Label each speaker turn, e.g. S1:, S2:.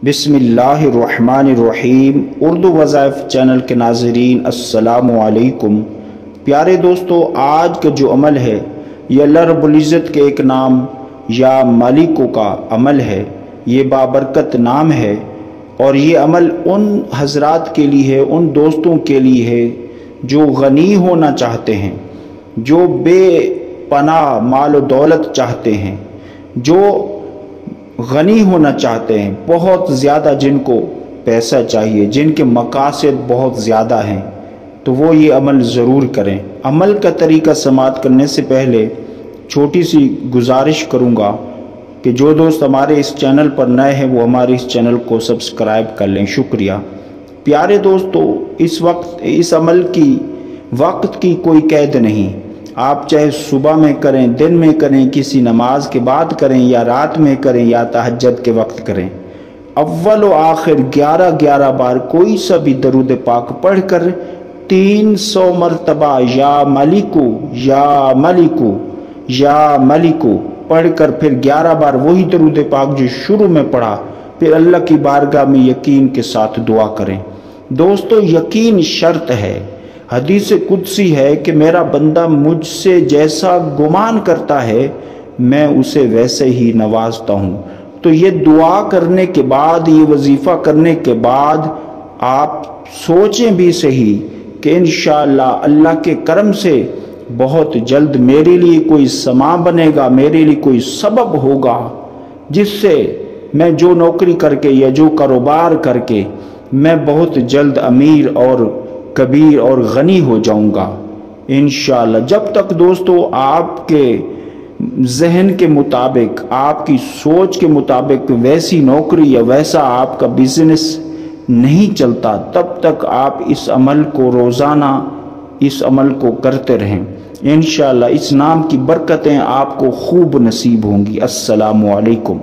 S1: बिस्मिल्लाहिर्रहमानिर्रहीम। उर्दू वज़ाइफ चैनल के नाज़रीन अस्सलामु अलैकुम। प्यारे दोस्तों, आज का जो अमल है ये अल्लाह रब्बुल इज़्ज़त के एक नाम या मालिको का अमल है। ये बाबरकत नाम है और ये अमल उन हजरात के लिए है, उन दोस्तों के लिए है जो गनी होना चाहते हैं, जो बेपनाह माल और दौलत चाहते हैं, जो गनी होना चाहते हैं, बहुत ज़्यादा जिनको पैसा चाहिए, जिनके मकासद बहुत ज़्यादा हैं, तो वो ये अमल ज़रूर करें। अमल का तरीका समाअत करने से पहले छोटी सी गुजारिश करूँगा कि जो दोस्त हमारे इस चैनल पर नए हैं वो हमारे इस चैनल को सब्सक्राइब कर लें। शुक्रिया। प्यारे दोस्तों, इस वक्त इस अमल की वक्त की कोई कैद नहीं। आप चाहे सुबह में करें, दिन में करें, किसी नमाज के बाद करें, या रात में करें, या तहज्जुद के वक्त करें। अव्वल व आखिर 11 बार कोई सा भी दरूद पाक पढ़कर 300 मरतबा या मलिकू या मलिकू या मलिकू पढ़कर फिर 11 बार वही दरूद पाक जो शुरू में पढ़ा, फिर अल्लाह की बारगाह में यकीन के साथ दुआ करें। दोस्तों, यकीन शर्त है। हदीस कुदसी है कि मेरा बंदा मुझसे जैसा गुमान करता है मैं उसे वैसे ही नवाजता हूँ। तो ये दुआ करने के बाद, ये वजीफ़ा करने के बाद आप सोचें भी सही कि इंशाअल्लाह अल्लाह के करम से बहुत जल्द मेरे लिए कोई समा बनेगा, मेरे लिए कोई सबब होगा जिससे मैं जो नौकरी करके या जो कारोबार करके मैं बहुत जल्द अमीर और कबीर और गनी हो जाऊंगा इंशाअल्लाह। जब तक दोस्तों आपके जहन के मुताबिक, आपकी सोच के मुताबिक वैसी नौकरी या वैसा आपका बिजनेस नहीं चलता, तब तक आप इस अमल को रोज़ाना इस अमल को करते रहें। इंशाअल्लाह इस नाम की बरकतें आपको खूब नसीब होंगी। अस्सलामु अलैकुम।